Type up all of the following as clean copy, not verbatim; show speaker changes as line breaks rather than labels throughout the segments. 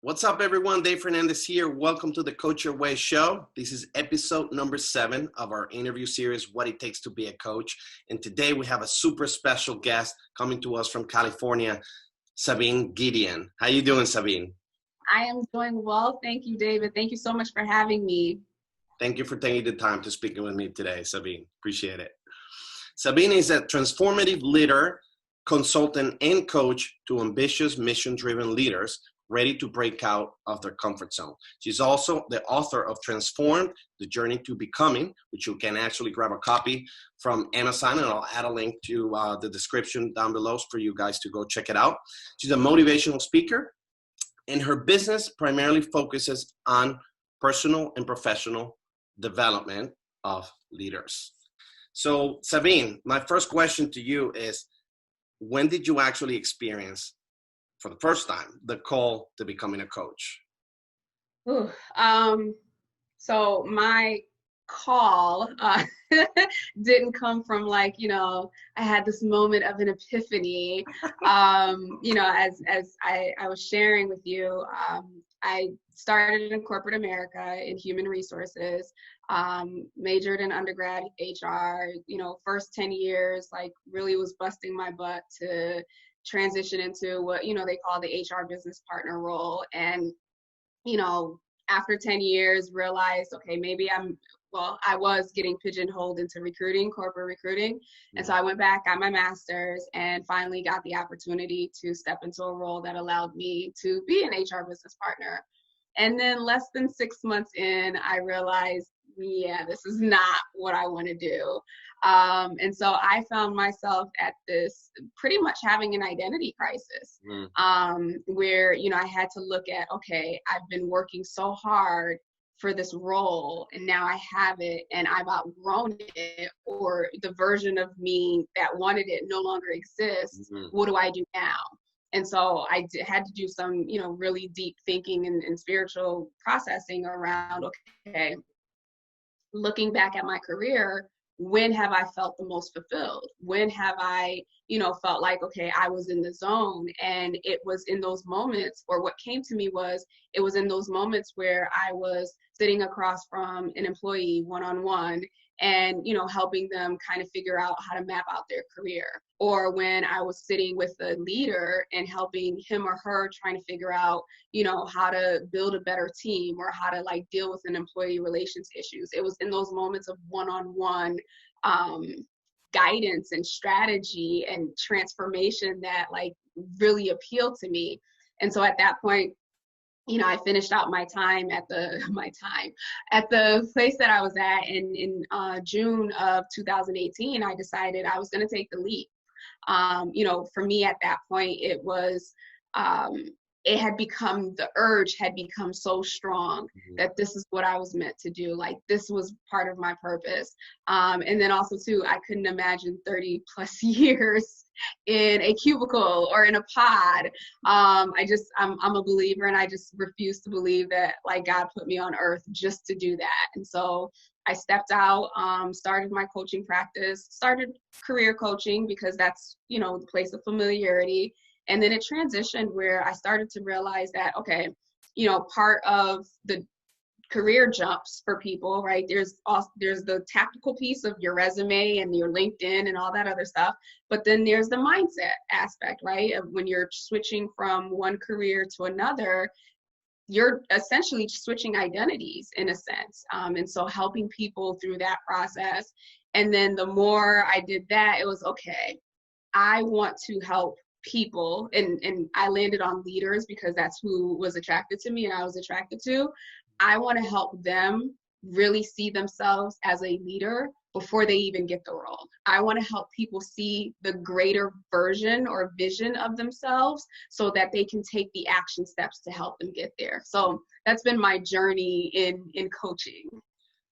What's up, everyone? Dave Fernandez here. Welcome to the Coach Your Way show. This is episode number 7 of our interview series, What It Takes to Be a Coach. And today we have a super special guest coming to us from California, Sabine Gedeon. How you doing, Sabine?
I am doing well. Thank you, David. Thank you so much for having me.
Thank you for taking the time to speak with me today, Sabine. Appreciate it. Sabine is a transformative leader, consultant, and coach to ambitious, mission-driven leaders ready to break out of their comfort zone. She's also the author of Transformed, The Journey to Becoming, which you can actually grab a copy from Amazon, and I'll add a link to the description down below for you guys to go check it out. She's a motivational speaker, and her business primarily focuses on personal and professional development of leaders. So, Sabine, my first question to you is, when did you actually experience for the first time the call to becoming a coach?
So my call didn't come from I had this moment of an epiphany. As I was sharing with you, I started in corporate America in human resources, majored in undergrad HR, first 10 years, really was busting my butt to transition into what, they call the HR business partner role. And, after 10 years realized, okay, maybe I was getting pigeonholed into recruiting, corporate recruiting. And so I went back, got my master's, and finally got the opportunity to step into a role that allowed me to be an HR business partner. And then less than 6 months in, I realized, this is not what I want to do. And so I found myself at this pretty much having an identity crisis, where, I had to look at, okay, I've been working so hard for this role and now I have it and I've outgrown it, or the version of me that wanted it no longer exists. What do I do now? And so I had to do some, really deep thinking and spiritual processing around, okay, looking back at my career, when have I felt the most fulfilled? When have I, felt like, okay, I was in the zone? And it was in those moments, or what came to me was, it was in those moments where I was sitting across from an employee one-on-one and, helping them kind of figure out how to map out their career. Or when I was sitting with a leader and helping him or her trying to figure out, how to build a better team or how to deal with an employee relations issues. It was in those moments of one-on-one guidance and strategy and transformation that really appealed to me. And so at that point, I finished out my time at the place that I was at, and in June of 2018, I decided I was going to take the leap. For me at that point, it was, the urge had become so strong that this is what I was meant to do. This was part of my purpose. And then also too, I couldn't imagine 30 plus years in a cubicle or in a pod. I'm a believer, and I just refuse to believe that God put me on earth just to do that. And so I stepped out, started my coaching practice, started career coaching because that's, the place of familiarity. And then it transitioned where I started to realize that, okay, part of the career jumps for people, right? There's the tactical piece of your resume and your LinkedIn and all that other stuff. But then there's the mindset aspect, right? Of when you're switching from one career to another, you're essentially switching identities in a sense. And so helping people through that process. And then the more I did that, it was, okay, I want to help people. And I landed on leaders because that's who was attracted to me and I was attracted to. I want to help them really see themselves as a leader before they even get the role. I want to help people see the greater version or vision of themselves so that they can take the action steps to help them get there. So that's been my journey in coaching.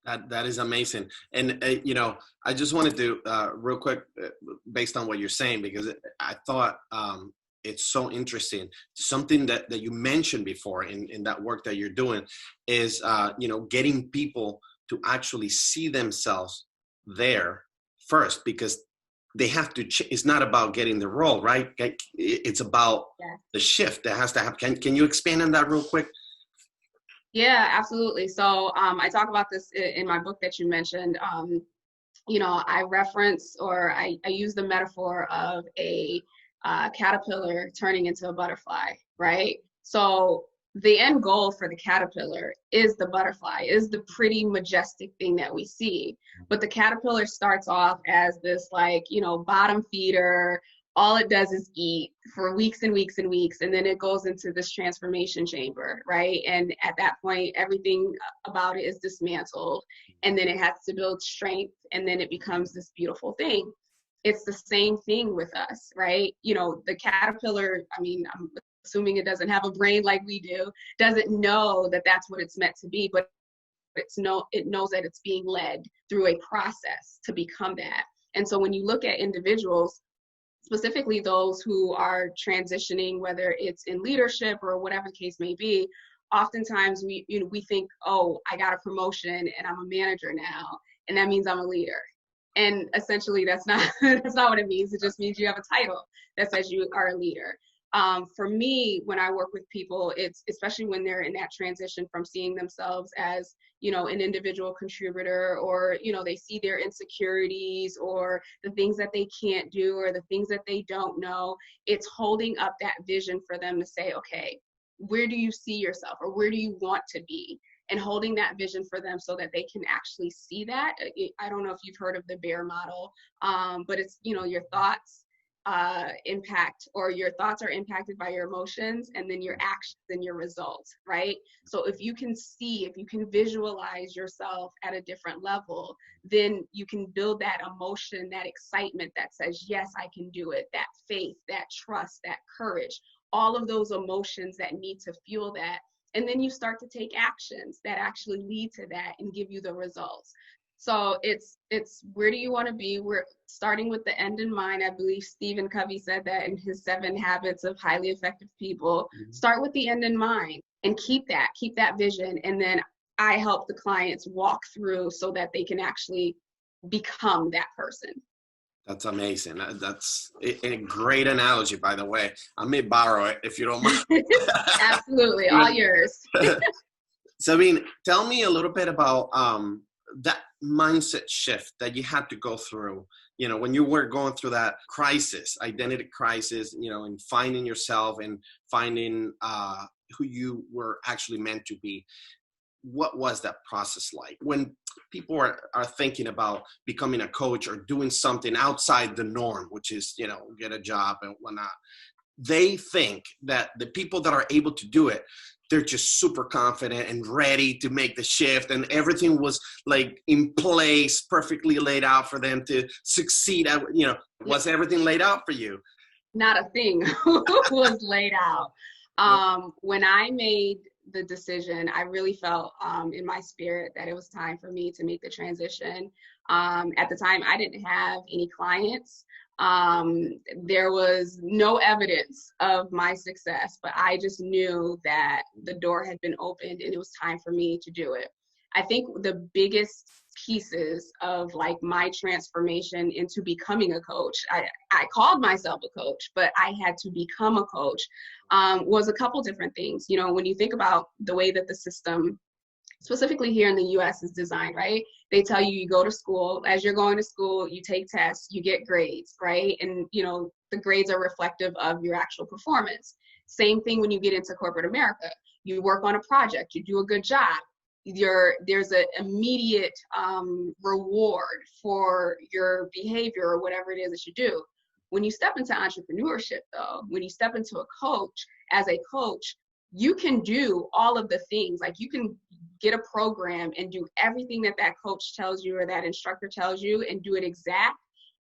That is amazing. And, I just wanted to real quick, based on what you're saying, because I thought it's so interesting. Something that you mentioned before in that work that you're doing is, getting people to actually see themselves there first, because they have to, it's not about getting the role, right? It's about
Yeah.
the shift that has to happen. Can you expand on that real quick?
Yeah, absolutely. So I talk about this in my book that you mentioned. You know, I reference, or I use the metaphor of a caterpillar turning into a butterfly, right? So the end goal for the caterpillar is the butterfly, is the pretty majestic thing that we see. But the caterpillar starts off as this, like, you know, bottom feeder. All it does is eat for weeks and weeks and weeks, and then it goes into this transformation chamber, right? And at that point, everything about it is dismantled, and then it has to build strength, and then it becomes this beautiful thing. It's the same thing with us, right? You know, the caterpillar, I mean, I'm assuming it doesn't have a brain like we do, doesn't know that that's what it's meant to be, but it knows that it's being led through a process to become that. And so when you look at individuals, specifically those who are transitioning, whether it's in leadership or whatever the case may be, oftentimes we think, oh, I got a promotion and I'm a manager now, and that means I'm a leader. And essentially that's not that's not what it means. It just means you have a title that says you are a leader. For me, when I work with people, it's especially when they're in that transition from seeing themselves as, you know, an individual contributor, or, you know, they see their insecurities or the things that they can't do or the things that they don't know. It's holding up that vision for them to say, okay, where do you see yourself, or where do you want to be? And holding that vision for them so that they can actually see that. I don't know if you've heard of the bear model, but it's, you know, your thoughts impact, or your thoughts are impacted by your emotions, and then your actions and your results, right? So if you can see, if you can visualize yourself at a different level, then you can build that emotion, that excitement that says, yes, I can do it, that faith, that trust, that courage, all of those emotions that need to fuel that. And then you start to take actions that actually lead to that and give you the results. So it's where do you want to be? We're starting with the end in mind. I believe Stephen Covey said that in his 7 Habits of Highly Effective People. Start with the end in mind and keep that vision. And then I help the clients walk through so that they can actually become that person.
That's amazing. That's a great analogy, by the way. I may borrow it if you don't mind.
Absolutely, all yours.
Sabine, tell me a little bit about that mindset shift that you had to go through, you know, when you were going through that crisis, identity crisis, you know, and finding yourself and finding who you were actually meant to be. What was that process like when people are thinking about becoming a coach or doing something outside the norm, which is, you know, get a job and whatnot? They think that the people that are able to do it, they're just super confident and ready to make the shift, and everything was like in place, perfectly laid out for them to succeed. You know, was everything laid out for you?
Not a thing was laid out. When I made the decision, I really felt in my spirit that it was time for me to make the transition. At the time, I didn't have any clients. There was no evidence of my success, but I just knew that the door had been opened and it was time for me to do it. I think the biggest pieces of like my transformation into becoming a coach, I called myself a coach, but I had to become a coach, was a couple different things. You know, when you think about the way that the system, specifically here in the US, is designed, right? They tell you, you go to school, as you're going to school, you take tests, you get grades, right? And, you know, the grades are reflective of your actual performance. Same thing when you get into corporate America. You work on a project, you do a good job, there's an immediate reward for your behavior or whatever it is that you do. When you step into entrepreneurship, though, when you step into a coach, as a coach, you can do all of the things. Like, you can get a program and do everything that that coach tells you or that instructor tells you and do it exact,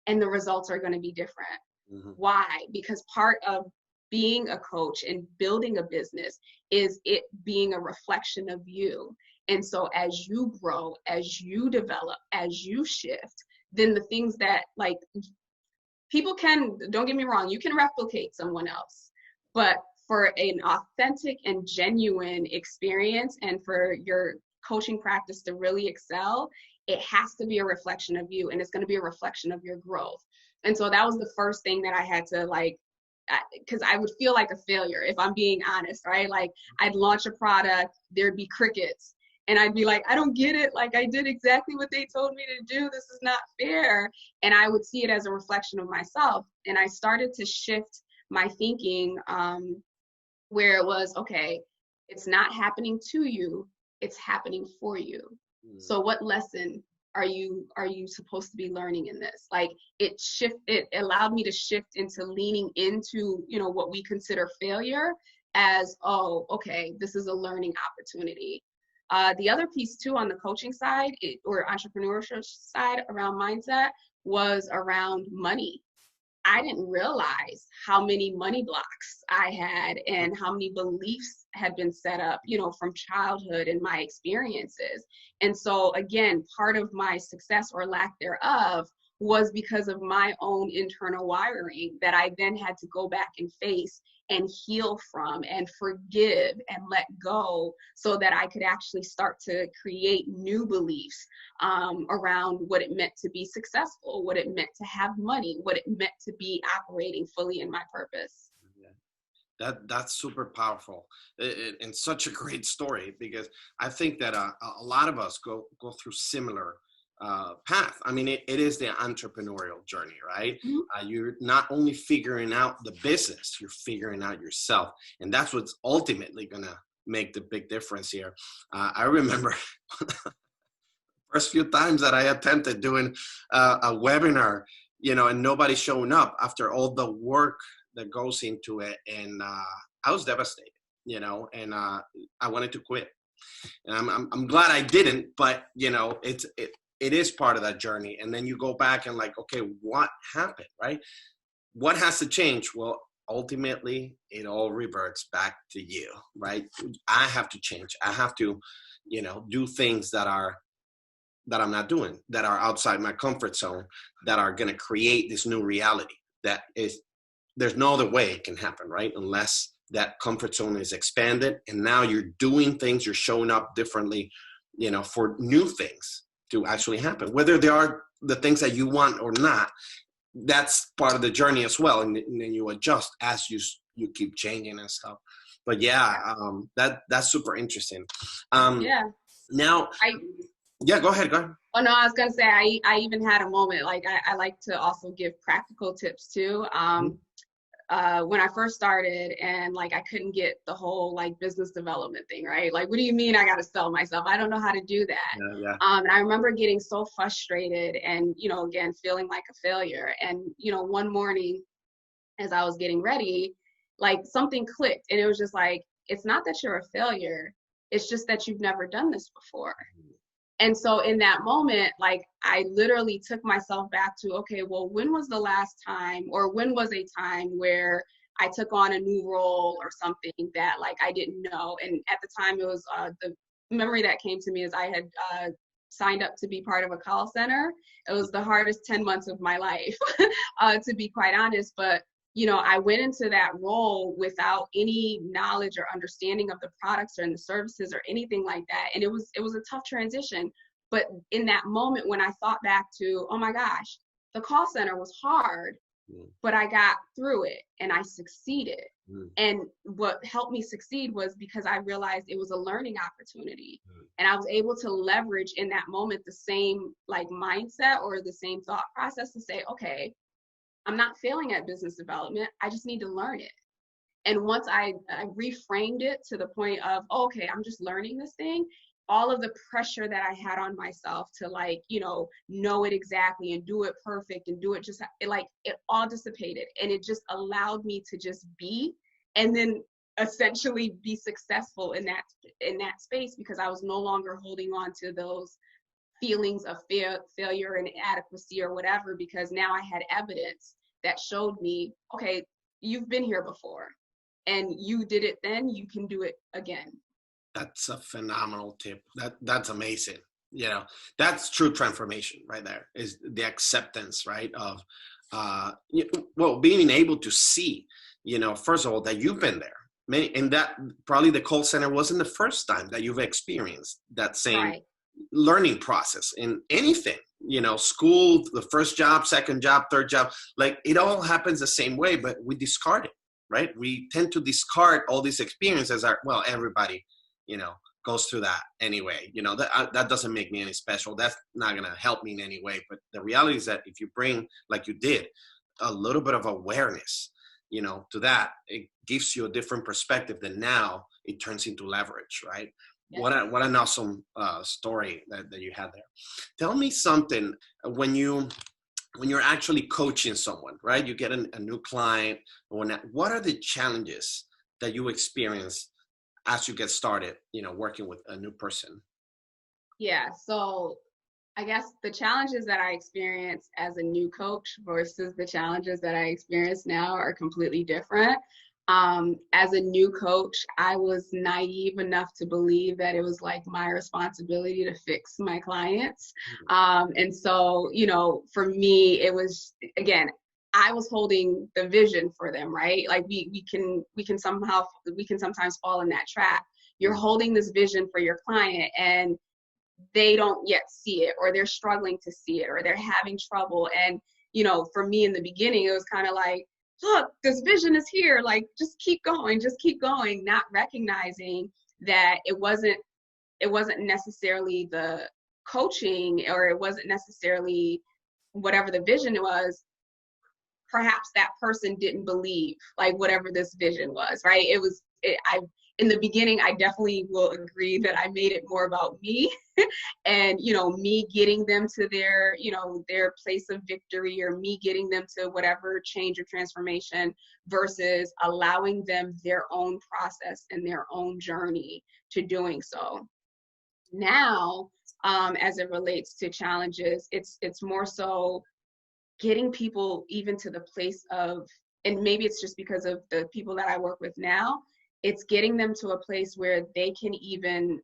and the results are going to be different. Mm-hmm. Why? Because part of being a coach and building a business is it being a reflection of you. And so as you grow, as you develop, as you shift, then the things that, like, people can, don't get me wrong, you can replicate someone else, but for an authentic and genuine experience and for your coaching practice to really excel, it has to be a reflection of you, and it's going to be a reflection of your growth. And so that was the first thing that I had to like, because I would feel like a failure if I'm being honest, right? Like I'd launch a product, there'd be crickets, and I'd be like, I don't get it. Like I did exactly what they told me to do. This is not fair. And I would see it as a reflection of myself. And I started to shift my thinking where it was, okay, it's not happening to you, it's happening for you. So what lesson are you supposed to be learning in this? Like it allowed me to shift into leaning into, you know, what we consider failure as, oh, okay, this is a learning opportunity. The other piece too on the coaching side or entrepreneurship side around mindset was around money. I didn't realize how many money blocks I had and how many beliefs had been set up, you know, from childhood and my experiences. And so again, part of my success or lack thereof was because of my own internal wiring that I then had to go back and face and heal from and forgive and let go so that I could actually start to create new beliefs around what it meant to be successful, what it meant to have money, what it meant to be operating fully in my purpose.
Yeah. That's super powerful and such a great story, because I think that a lot of us go through similar path. I mean, it is the entrepreneurial journey, right?
Mm-hmm.
You're not only figuring out the business, you're figuring out yourself. And that's what's ultimately going to make the big difference here. I remember first few times that I attempted doing a webinar, you know, and nobody showing up after all the work that goes into it. And I was devastated, you know, and I wanted to quit. And I'm glad I didn't, but you know, it is part of that journey. And then you go back and like, okay, what happened, right? What has to change? Well, ultimately, it all reverts back to you, right? I have to change. I have to, you know, do things that I'm not doing, that are outside my comfort zone, that are going to create this new reality. That is, there's no other way it can happen, right? Unless that comfort zone is expanded and now you're doing things, you're showing up differently, you know, for new things to actually happen, whether they are the things that you want or not. That's part of the journey as well, and then you adjust as you keep changing and stuff. But yeah, that's super interesting.
Yeah.
Now, yeah, go ahead.
Oh no, I was gonna say I even had a moment, like I like to also give practical tips too. When I first started and like I couldn't get the whole like business development thing, right? Like, what do you mean I got to sell myself? I don't know how to do that.
Yeah.
And I remember getting so frustrated and, you know, again, feeling like a failure. And, you know, one morning as I was getting ready, like something clicked and it was just like, it's not that you're a failure. It's just that you've never done this before. And so in that moment, like I literally took myself back to, okay, well, when was the last time, or when was a time where I took on a new role or something that like I didn't know? And at the time it was the memory that came to me is I had signed up to be part of a call center. It was the hardest 10 months of my life, to be quite honest. But you know, I went into that role without any knowledge or understanding of the products or in the services or anything like that. And it was a tough transition. But in that moment, when I thought back to, oh my gosh, the call center was hard, but I got through it and I succeeded. And what helped me succeed was because I realized it was a learning opportunity. And I was able to leverage in that moment the same like mindset or the same thought process to say, okay, I'm not failing at business development. I just need to learn it. And once I reframed it to the point of, oh, okay, I'm just learning this thing, all of the pressure that I had on myself to like, you know it exactly and do it perfect and do it just, it all dissipated. And it just allowed me to just be, and then essentially be successful in that space, because I was no longer holding on to those feelings of failure and inadequacy or whatever, because now I had evidence that showed me, okay, you've been here before and you did it then, you can do it again.
That's a phenomenal tip. That's amazing. You know, that's true transformation right there, is the acceptance, right, of being able to see, you know, first of all, that you've been there. And that probably the call center wasn't the first time that you've experienced that same learning process in anything, school, the first job, second job, third job, like it all happens the same way, but we discard it, right? We tend to discard all these experiences. Everybody, goes through that anyway. That doesn't make me any special. That's not going to help me in any way. But the reality is that if you bring, like you did, a little bit of awareness, to that, it gives you a different perspective. That now it turns into leverage, right? Yeah. What an awesome story that you had there. Tell me something when you're actually coaching someone, right? You get a new client. What are the challenges that you experience as you get started, working with a new person?
Yeah. So I guess the challenges that I experienced as a new coach versus the challenges that I experience now are completely different. As a new coach, I was naive enough to believe that it was like my responsibility to fix my clients. And so, for me, it was, again, I was holding the vision for them, right? Like we can sometimes fall in that trap. You're holding this vision for your client and they don't yet see it, or they're struggling to see it, or they're having trouble. And, for me in the beginning, it was kind of like, look, this vision is here. Like, just keep going, not recognizing that it wasn't necessarily the coaching, or it wasn't necessarily whatever the vision was. Perhaps that person didn't believe like whatever this vision was, right? In the beginning, I definitely will agree that I made it more about me and, me getting them to their place of victory, or me getting them to whatever change or transformation, versus allowing them their own process and their own journey to doing so. Now, as it relates to challenges, it's more so getting people even to the place of, and maybe it's just because of the people that I work with now, it's getting them to a place where they can even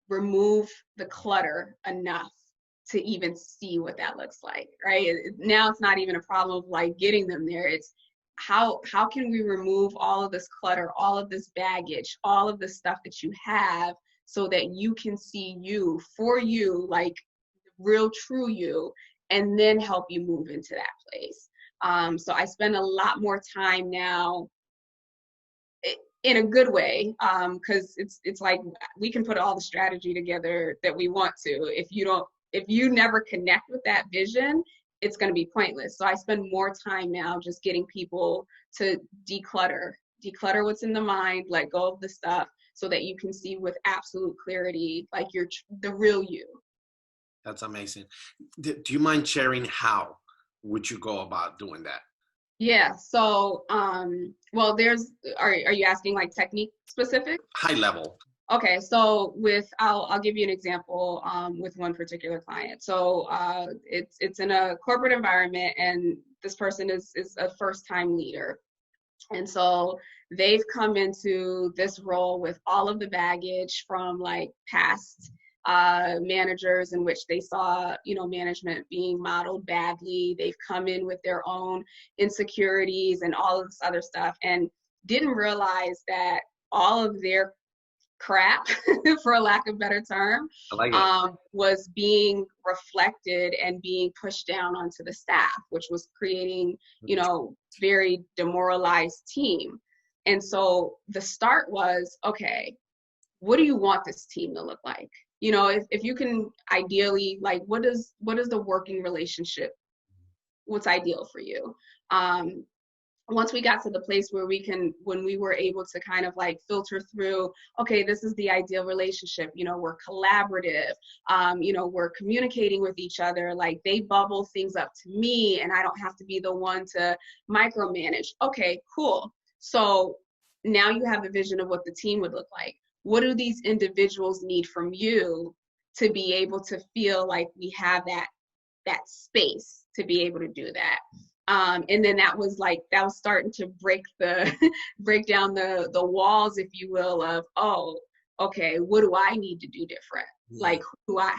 remove the clutter enough to even see what that looks like, right? Now it's not even a problem of like getting them there. It's how can we remove all of this clutter, all of this baggage, all of the stuff that you have, so that you can see you for you, like real true you, and then help you move into that place. So I spend a lot more time now, in a good way, because it's like we can put all the strategy together that we want to. If you never connect with that vision, it's going to be pointless. So I spend more time now just getting people to declutter what's in the mind, let go of the stuff, so that you can see with absolute clarity, like you're the real you.
That's amazing. Do you mind sharing how would you go about doing that?
Yeah. So, well, are you asking like technique specific?
High level.
Okay. So I'll give you an example, with one particular client. So, it's in a corporate environment, and this person is a first time leader. And so they've come into this role with all of the baggage from like past managers in which they saw, management being modeled badly. They've come in with their own insecurities and all of this other stuff, and didn't realize that all of their crap, for a lack of better term, was being reflected and being pushed down onto the staff, which was creating, very demoralized team. And so the start was, okay, what do you want this team to look like? If you can ideally, like, what is the working relationship? What's ideal for you? Once we got to the place where when we were able to kind of like filter through, okay, this is the ideal relationship, we're collaborative, we're communicating with each other, like they bubble things up to me and I don't have to be the one to micromanage. Okay, cool. So now you have a vision of what the team would look like. What do these individuals need from you to be able to feel like we have that space to be able to do that? And then that was starting to break down the walls, if you will, of, oh, okay, what do I need to do different? Like,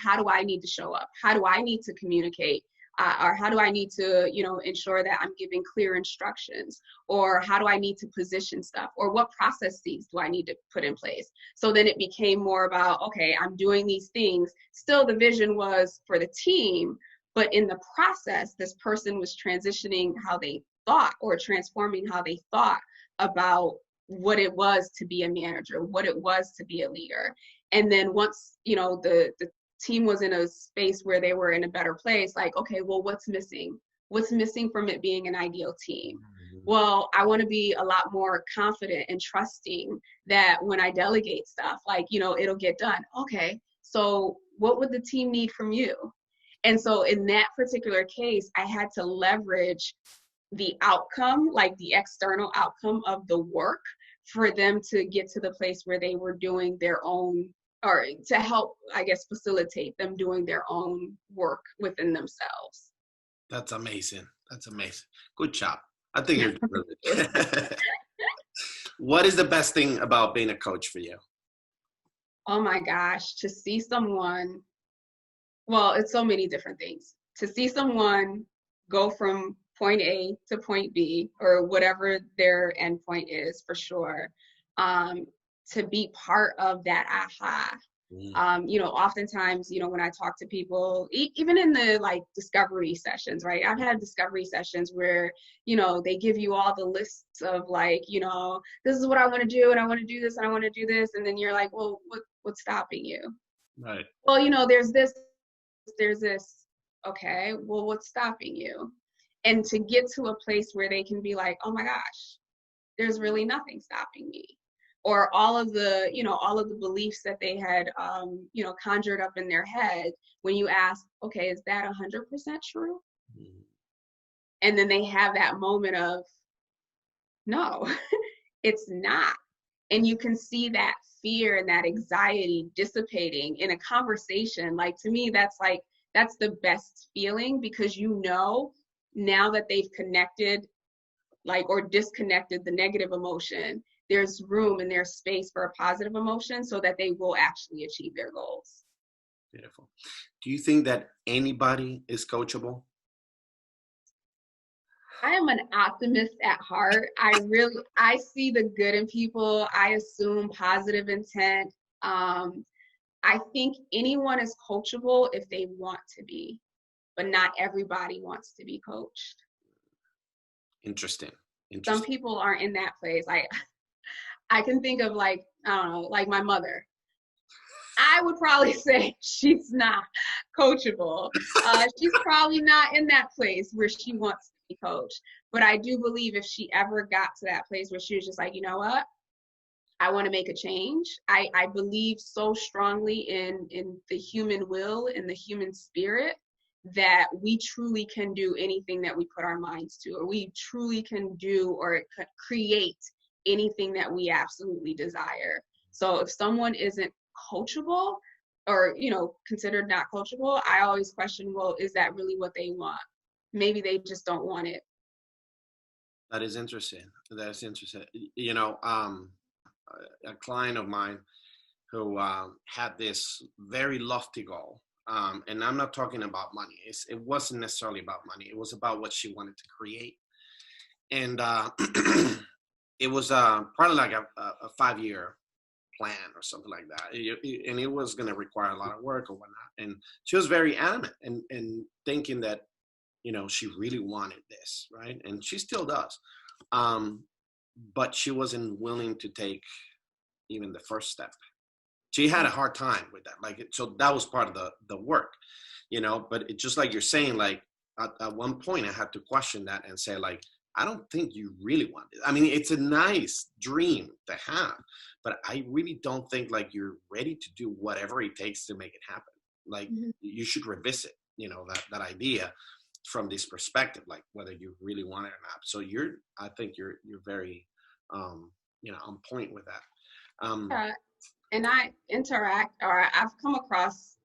how do I need to show up? How do I need to communicate? or how do I need to, ensure that I'm giving clear instructions, or how do I need to position stuff, or what processes do I need to put in place? So then it became more about, okay, I'm doing these things. Still, the vision was for the team, but in the process, this person was transitioning how they thought, or transforming how they thought about what it was to be a manager, what it was to be a leader. And then once, the team was in a space where they were in a better place, like, okay, well, what's missing? What's missing from it being an ideal team? Well, I want to be a lot more confident and trusting that when I delegate stuff, like, it'll get done. Okay, so what would the team need from you? And so in that particular case, I had to leverage the outcome, like the external outcome of the work, for them to get to the place where they were doing their own, or to help, I guess, facilitate them doing their own work within themselves.
That's amazing. That's amazing. Good job. I think you're doing really good. What is the best thing about being a coach for you?
Oh my gosh, to see someone, well, it's so many different things. To see someone go from point A to point B, or whatever their endpoint is, for sure. To be part of that aha. Oftentimes, when I talk to people, even in the like discovery sessions, right? I've had discovery sessions where, they give you all the lists of like, this is what I want to do, and I want to do this, and I want to do this. And then you're like, well, what's stopping you?
Right.
Well, there's this. Okay, well, what's stopping you? And to get to a place where they can be like, oh my gosh, there's really nothing stopping me. Or all of the beliefs that they had, conjured up in their head, when you ask, okay, is that 100% true? Mm-hmm. And then they have that moment of, no, it's not. And you can see that fear and that anxiety dissipating in a conversation. Like, to me, that's the best feeling, because now that they've connected, like, or disconnected the negative emotion, there's room and there's space for a positive emotion, so that they will actually achieve their goals.
Beautiful. Do you think that anybody is coachable?
I am an optimist at heart. I see the good in people. I assume positive intent. I think anyone is coachable if they want to be, but not everybody wants to be coached.
Interesting.
Some people aren't in that place. I can think of, like, I don't know, like my mother. I would probably say she's not coachable. She's probably not in that place where she wants to be coached. But I do believe if she ever got to that place where she was just like, you know what? I want to make a change. I believe so strongly in the human will and the human spirit, that we truly can do anything that we put our minds to, or we truly can do or create anything that we absolutely desire. So if someone isn't coachable, or considered not coachable, I always question, well, is that really what they want? Maybe they just don't want it.
That is interesting. A client of mine who had this very lofty goal, and I'm not talking about money. It wasn't necessarily about money. It was about what she wanted to create. And it was probably like a 5-year plan or something like that. And it was going to require a lot of work or whatnot. And she was very adamant and thinking that, she really wanted this, right? And she still does. But she wasn't willing to take even the first step. She had a hard time with that. So that was part of the work, but it's just like you're saying, like at one point I had to question that and say, like, I don't think you really want it. I mean, it's a nice dream to have, but I really don't think like you're ready to do whatever it takes to make it happen. Like, mm-hmm. You should revisit, that idea from this perspective, like whether you really want it or not. So I think you're very, on point with that.
And I interact, or I've come across,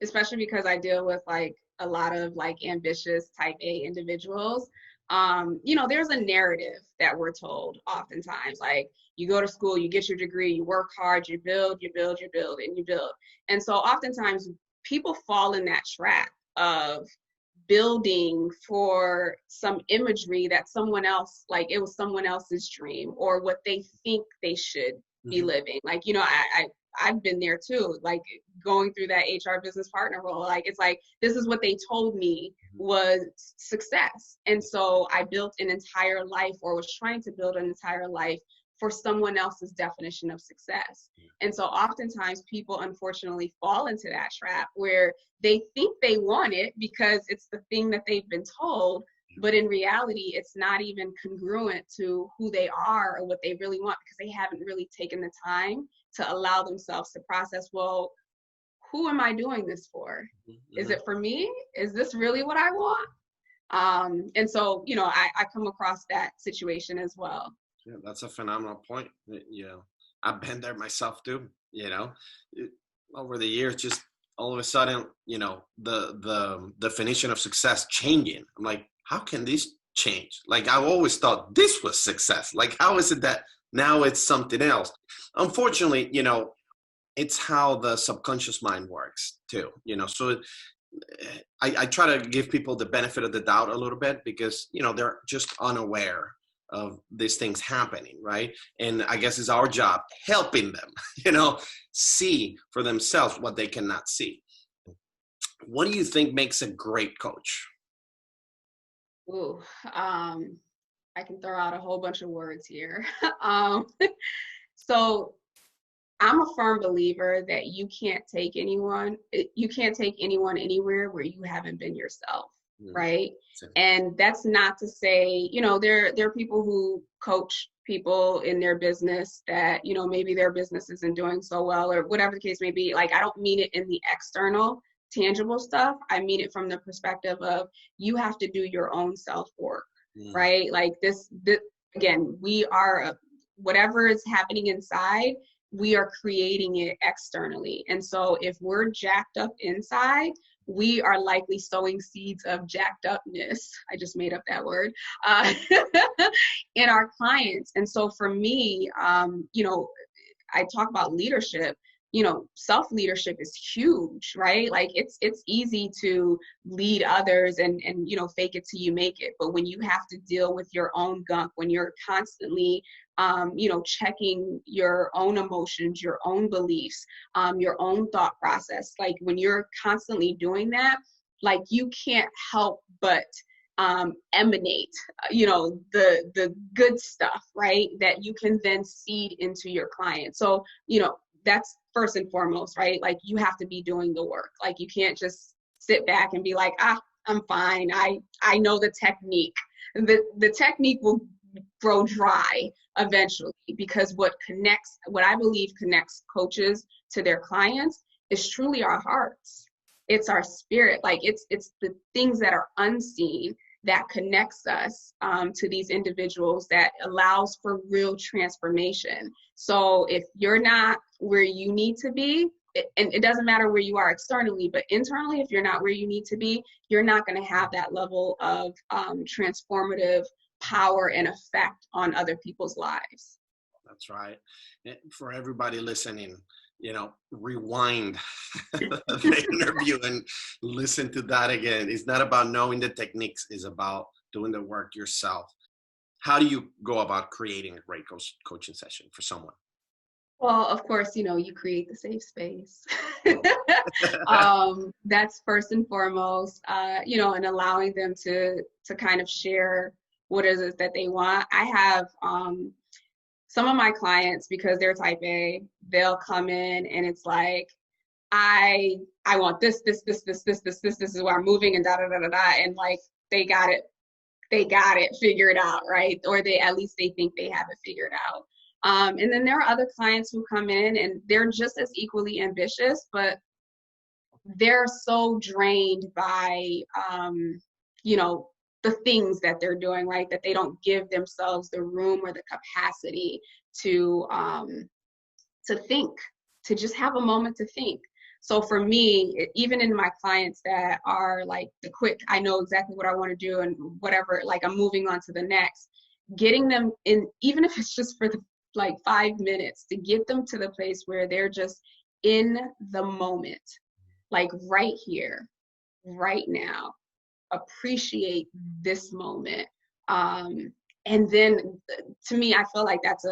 especially because I deal with like a lot of like ambitious type A individuals. There's a narrative that we're told oftentimes, like, you go to school, you get your degree, you work hard, you build, and you build. And so oftentimes people fall in that trap of building for some imagery that someone else, like it was someone else's dream or what they think they should be living. Like, you know, I've been there too, like going through that HR business partner role. Like, it's like, this is what they told me was success. And so I built an entire life, or was trying to build an entire life for someone else's definition of success. And so oftentimes people unfortunately fall into that trap where they think they want it because it's the thing that they've been told, but in reality, it's not even congruent to who they are or what they really want, because they haven't really taken the time to allow themselves to process, well, who am I doing this for? Is it for me? Is this really what I want? And so, you know, I come across that situation as well.
Yeah, that's a phenomenal point. You know, I've been there myself too, you know, over the years, just all of a sudden, you know, the definition of success changing. I'm like, how can this change? Like, I always thought this was success. Like, how is it that now it's something else? Unfortunately, you know, it's how the subconscious mind works too, you know. So I try to give people the benefit of the doubt a little bit, because, you know, they're just unaware of these things happening, right? And I guess it's our job helping them, you know, see for themselves what they cannot see. What do you think makes a great coach?
Ooh, I can throw out a whole bunch of words here. So I'm a firm believer that you can't take anyone anywhere where you haven't been yourself, right? And that's not to say, you know, there are people who coach people in their business that, you know, maybe their business isn't doing so well or whatever the case may be. Like, I don't mean it in the external, tangible stuff. I mean it from the perspective of, you have to do your own self-work, right? Like this again, we are, whatever is happening inside, we are creating it externally. And so if we're jacked up inside, we are likely sowing seeds of jacked upness. I just made up that word, in our clients. And so for me, you know, I talk about leadership. You know, self-leadership is huge, right? Like, it's easy to lead others and, you know, fake it till you make it. But when you have to deal with your own gunk, when you're constantly, you know, checking your own emotions, your own beliefs, your own thought process, like when you're constantly doing that, like, you can't help but emanate, you know, the good stuff, right? That you can then seed into your client. So, you know, that's first and foremost, right? Like, you have to be doing the work. Like, you can't just sit back and be like, I'm fine. I know the technique. The technique will grow dry eventually, because what I believe connects coaches to their clients is truly our hearts. It's our spirit. Like, it's the things that are unseen that connects us to these individuals, that allows for real transformation. So if you're not where you need to be, and it doesn't matter where you are externally, but internally, if you're not where you need to be, you're not going to have that level of transformative power and effect on other people's lives.
That's right. And for everybody listening, you know, rewind the interview and listen to that again. It's not about knowing the techniques, it's about doing the work yourself. How do you go about creating a great coaching session for someone?
Well, of course, you know, you create the safe space. That's first and foremost, you know, and allowing them to kind of share what is it that they want. I have some of my clients, because they're type A, they'll come in and it's like, I want this is where I'm moving, and da da da da da, and like, they got it figured out, right? Or at least they think they have it figured out. And then there are other clients who come in and they're just as equally ambitious, but they're so drained by, you know, the things that they're doing, right? That they don't give themselves the room or the capacity to think, to just have a moment to think. So for me, even in my clients that are like the quick, I know exactly what I want to do and whatever, like, I'm moving on to the next, getting them in, even if it's just for like 5 minutes, to get them to the place where they're just in the moment, like right here, right now. appreciate this moment. And then to me, I feel like that's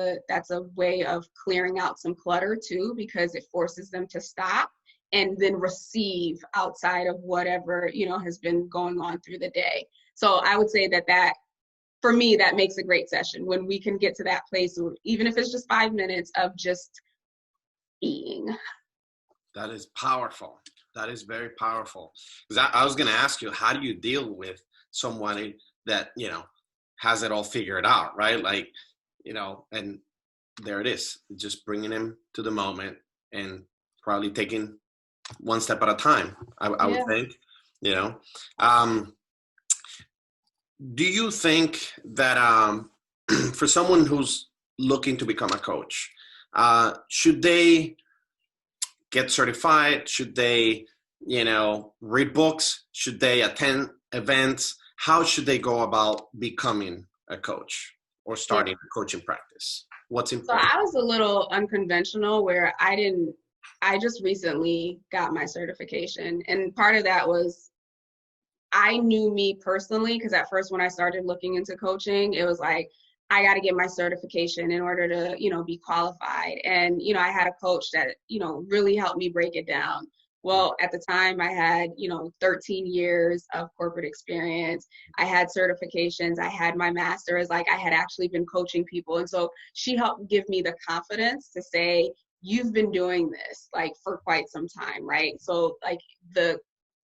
a way of clearing out some clutter too, because it forces them to stop and then receive outside of whatever, has been going on through the day. So I would say that for me, that makes a great session when we can get to that place, even if it's just 5 minutes of just being.
That is powerful. That is very powerful. Because I was going to ask you, how do you deal with somebody that, has it all figured out, right? Like, and there it is, just bringing him to the moment and probably taking one step at a time, I would think, do you think that for someone who's looking to become a coach, should they get certified? Should they, read books? Should they attend events? How should they go about becoming a coach or starting a coaching practice? What's important?
So I was a little unconventional where I just recently got my certification. And part of that was I knew me personally, because at first when I started looking into coaching, it was like, I got to get my certification in order to, be qualified. And, I had a coach that, really helped me break it down. Well, at the time I had, 13 years of corporate experience. I had certifications. I had my master's, like I had actually been coaching people. And so she helped give me the confidence to say, you've been doing this like for quite some time, right? So like the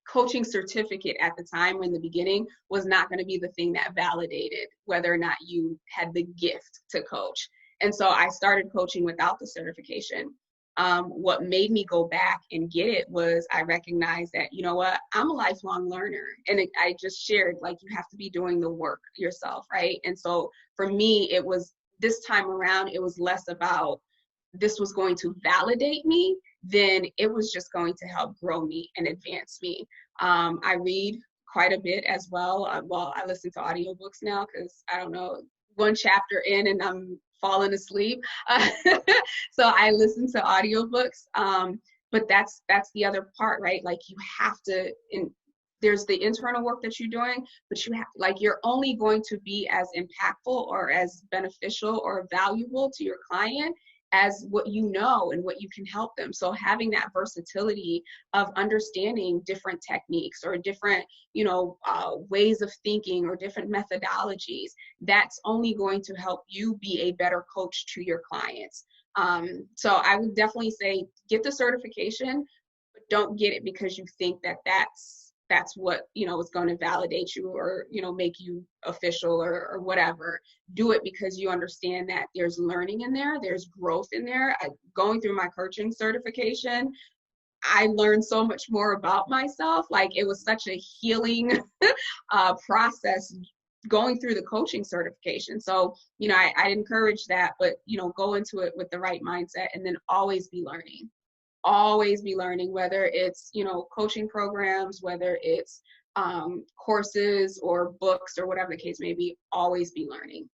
coaching certificate at the time in the beginning was not going to be the thing that validated whether or not you had the gift to coach. And so I started coaching without the certification. What made me go back and get it was I recognized that, I'm a lifelong learner. And I just shared, like, you have to be doing the work yourself, right? And so for me, it was this time around, it was less about this was going to validate me, then it was just going to help grow me and advance me. I read quite a bit as well. I listen to audiobooks now because I don't know, one chapter in and I'm falling asleep. So I listen to audiobooks. But that's the other part, right? Like you have to, there's the internal work that you're doing, but you have, like, you're only going to be as impactful or as beneficial or valuable to your client as what you know and what you can help them. So having that versatility of understanding different techniques or different, ways of thinking or different methodologies, that's only going to help you be a better coach to your clients. So I would definitely say get the certification, but don't get it because you think that that's what, is going to validate you or, make you official or whatever. Do it because you understand that there's learning in there, there's growth in there. Going through my coaching certification, I learned so much more about myself. Like it was such a healing process going through the coaching certification. So, I'd encourage that, but, go into it with the right mindset and then always be learning. Always be learning, whether it's, coaching programs, whether it's courses or books or whatever the case may be, always be learning.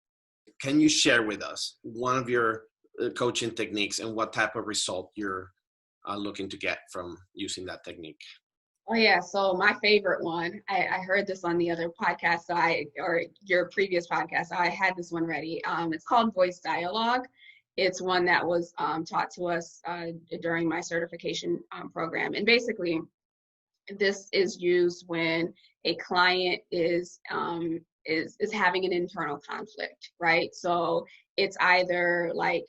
Can you share with us one of your coaching techniques and what type of result you're looking to get from using that technique?
Oh yeah, so my favorite one, I heard this on the other podcast, or your previous podcast, so I had this one ready. It's called Voice Dialogue. It's one that was taught to us during my certification program. And basically, this is used when a client is having an internal conflict, right? So it's either like,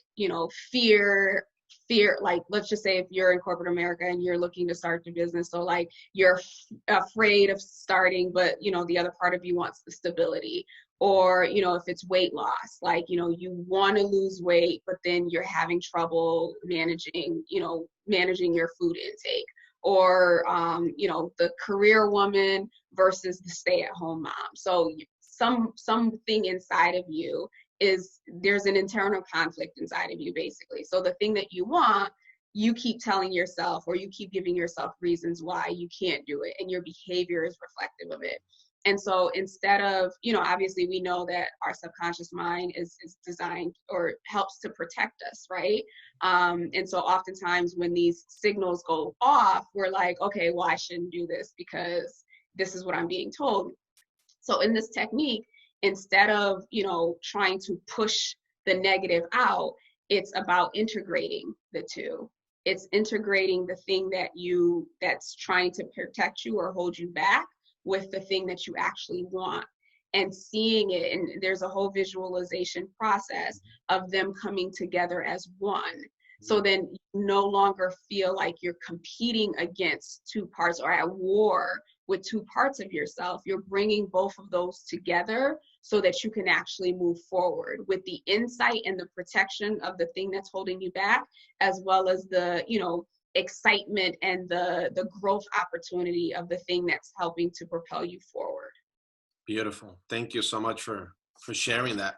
fear, like, let's just say if you're in corporate America and you're looking to start your business. So like you're afraid of starting, but, the other part of you wants the stability. Or, if it's weight loss, like, you want to lose weight, but then you're having trouble managing your food intake. Or, the career woman versus the stay-at-home mom. So something inside of you there's an internal conflict inside of you, basically. So the thing that you want, you keep telling yourself, or you keep giving yourself reasons why you can't do it, and your behavior is reflective of it. And so instead of, obviously we know that our subconscious mind is designed or helps to protect us, right? And so oftentimes when these signals go off, we're like, okay, well, I shouldn't do this because this is what I'm being told. So in this technique, instead of, trying to push the negative out, it's about integrating the two. It's integrating the thing that's trying to protect you or hold you back with the thing that you actually want, and seeing it. And there's a whole visualization process of them coming together as one. So then you no longer feel like you're competing against two parts or at war with two parts of yourself. You're bringing both of those together so that you can actually move forward with the insight and the protection of the thing that's holding you back, as well as the, excitement and the growth opportunity of the thing that's helping to propel you forward.
Beautiful. Thank you so much for sharing that.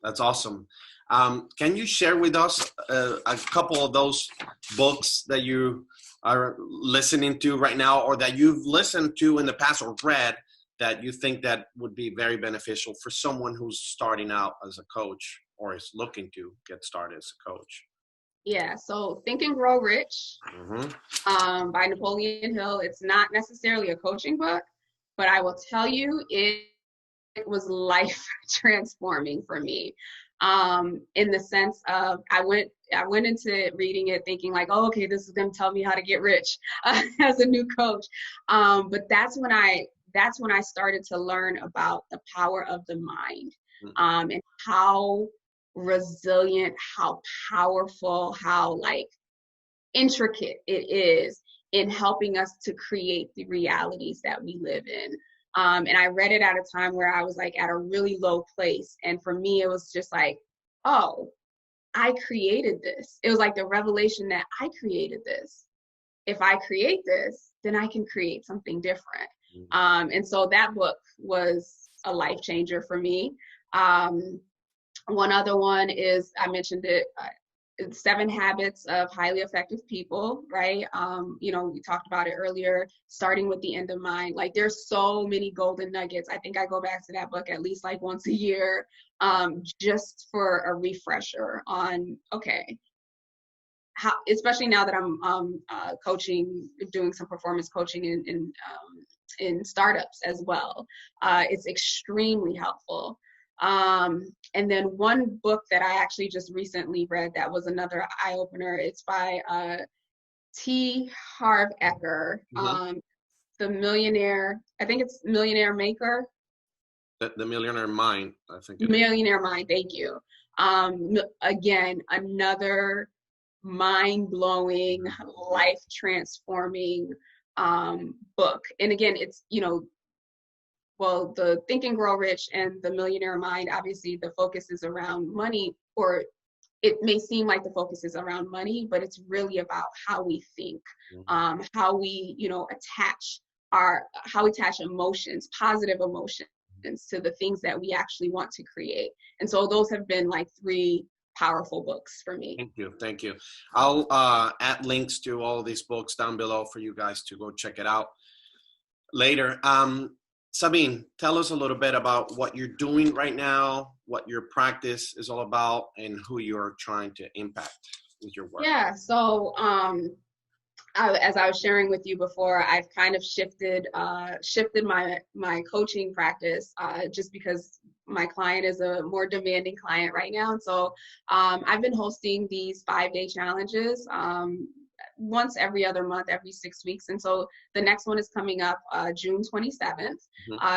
That's awesome. Can you share with us a couple of those books that you are listening to right now, or that you've listened to in the past or read, that you think that would be very beneficial for someone who's starting out as a coach or is looking to get started as a coach?
Yeah, so Think and Grow Rich by Napoleon Hill. It's not necessarily a coaching book, but I will tell you, it was life transforming for me. In the sense of I went into reading it thinking like, oh, okay, this is going to tell me how to get rich as a new coach. But that's when I started to learn about the power of the mind, and how resilient, how powerful, how intricate it is in helping us to create the realities that we live in. And I read it at a time where I was at a really low place. And for me, it was just oh, I created this. It was like the revelation that I created this. If I create this, then I can create something different. And so that book was a life changer for me. One other one is, I mentioned it, 7 Habits of Highly Effective People, right? We talked about it earlier, starting with the end in mind. There's so many golden nuggets. I think I go back to that book at least once a year, just for a refresher on, okay, how, especially now that I'm coaching, doing some performance coaching in startups as well. It's extremely helpful. And then one book that I actually just recently read that was another eye-opener, it's by T. Harv Eker, the millionaire, I think it's Millionaire Maker.
The Millionaire Mind, I think.
Millionaire Mind, thank you. Again, another mind-blowing, life-transforming book. And again, it's, well, the Think and Grow Rich and the Millionaire Mind, obviously the focus is around money, or it may seem like the focus is around money, but it's really about how we think, how we, attach emotions, positive emotions to the things that we actually want to create. And so those have been 3 powerful books for me.
Thank you. I'll add links to all of these books down below for you guys to go check it out later. Sabine, tell us a little bit about what you're doing right now, what your practice is all about, and who you're trying to impact with your work.
Yeah, so as I was sharing with you before, I've kind of shifted my coaching practice just because my client is a more demanding client right now. And so I've been hosting these 5-day challenges once every other month, every 6 weeks. And so the next one is coming up June 27th.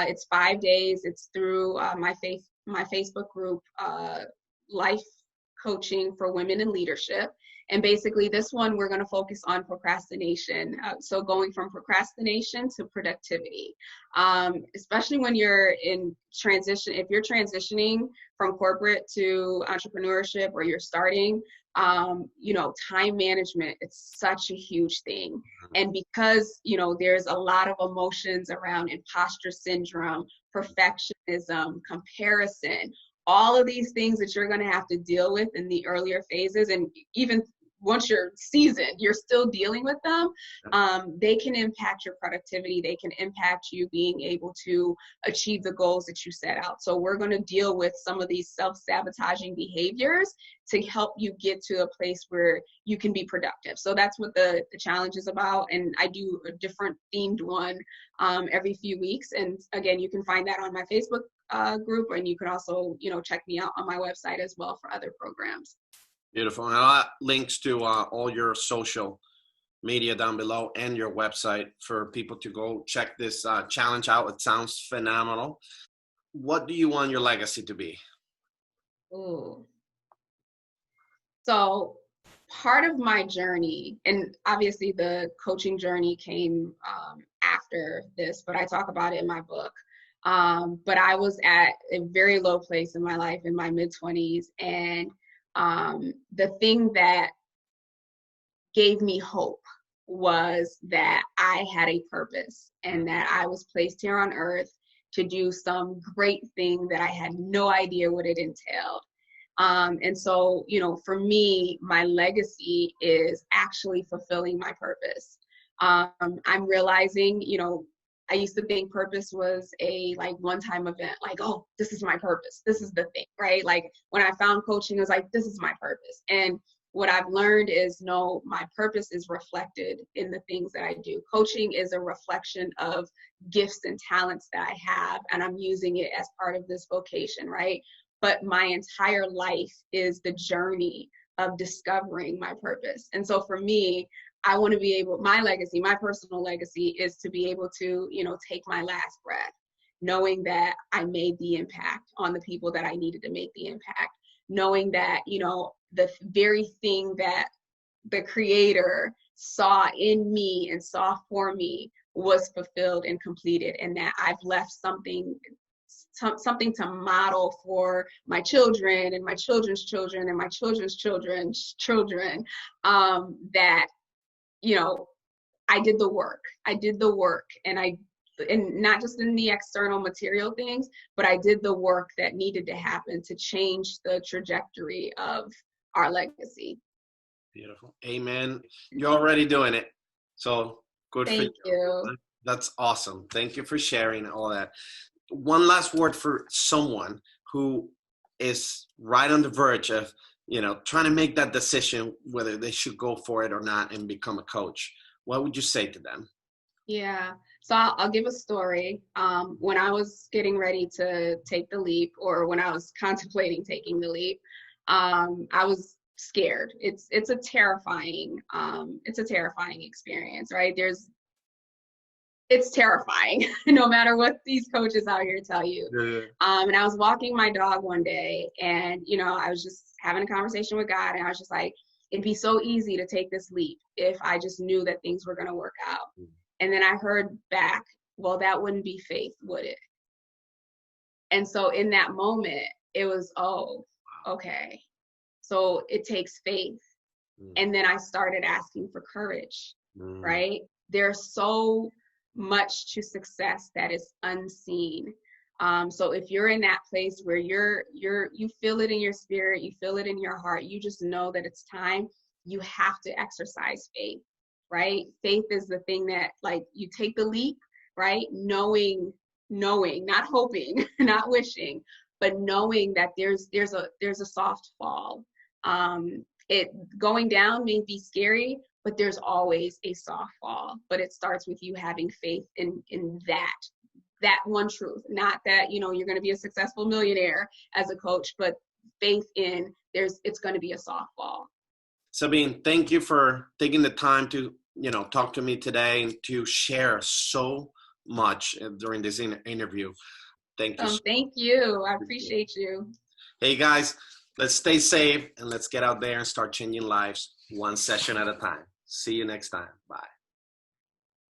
It's 5 days. It's through my Facebook group, Life Coaching for Women in Leadership. And basically this one, we're going to focus on procrastination. So going from procrastination to productivity, especially when you're in transition, if you're transitioning from corporate to entrepreneurship, or you're starting, time management, it's such a huge thing. And because, there's a lot of emotions around imposter syndrome, perfectionism, comparison, all of these things that you're going to have to deal with in the earlier phases, and even once you're seasoned, you're still dealing with them. They can impact your productivity. They can impact you being able to achieve the goals that you set out. So we're going to deal with some of these self-sabotaging behaviors to help you get to a place where you can be productive. So that's what the challenge is about. And I do a different themed one every few weeks. And again, you can find that on my Facebook group, and you can also, check me out on my website as well for other programs.
Beautiful. And I'll add links to all your social media down below and your website for people to go check this challenge out. It sounds phenomenal. What do you want your legacy to be?
Ooh. So part of my journey, and obviously the coaching journey came after this, but I talk about it in my book. But I was at a very low place in my life in my mid-20s. And the thing that gave me hope was that I had a purpose and that I was placed here on earth to do some great thing that I had no idea what it entailed. And so, for me, my legacy is actually fulfilling my purpose. I'm realizing, I used to think purpose was a one-time event, oh, this is my purpose. This is the thing, right? Like when I found coaching, it was like, this is my purpose. And what I've learned is, no, my purpose is reflected in the things that I do. Coaching is a reflection of gifts and talents that I have, and I'm using it as part of this vocation, right? But my entire life is the journey of discovering my purpose. And so for me, I want to be able, my legacy, my personal legacy is to be able to, take my last breath, knowing that I made the impact on the people that I needed to make the impact, knowing that, the very thing that the Creator saw in me and saw for me was fulfilled and completed, and that I've left something to model for my children and my children's children and my children's children's children, that, I did the work. And not just in the external material things, but I did the work that needed to happen to change the trajectory of our legacy.
Beautiful. Amen. You're already doing it. So good for you.
Thank you.
That's awesome. Thank you for sharing all that. One last word for someone who is right on the verge of, trying to make that decision whether they should go for it or not and become a coach. What would you say to them?
Yeah. So I'll give a story. When I was getting ready to take the leap, or when I was contemplating taking the leap, I was scared. It's a terrifying experience, right? It's terrifying, no matter what these coaches out here tell you. Yeah. And I was walking my dog one day, and I was just having a conversation with God, and I was just like, it'd be so easy to take this leap if I just knew that things were going to work out. And then I heard back, well, that wouldn't be faith, would it? And so in that moment, it was, oh, okay. So it takes faith. And then I started asking for courage, right? There's so much to success that is unseen. So if you're in that place where you feel it in your spirit, you feel it in your heart, you just know that it's time, you have to exercise faith, right? Faith is the thing that, you take the leap, right? Knowing, not hoping, not wishing, but knowing that there's a soft fall. It going down may be scary, but there's always a soft fall. But it starts with you having faith in that one truth. Not that, you're going to be a successful millionaire as a coach, but faith in it's going to be a soft fall.
Sabine, thank you for taking the time to, talk to me today and to share so much during this interview. Thank you.
Thank you. I appreciate you.
Hey guys, let's stay safe and let's get out there and start changing lives one session at a time. See you next time. Bye.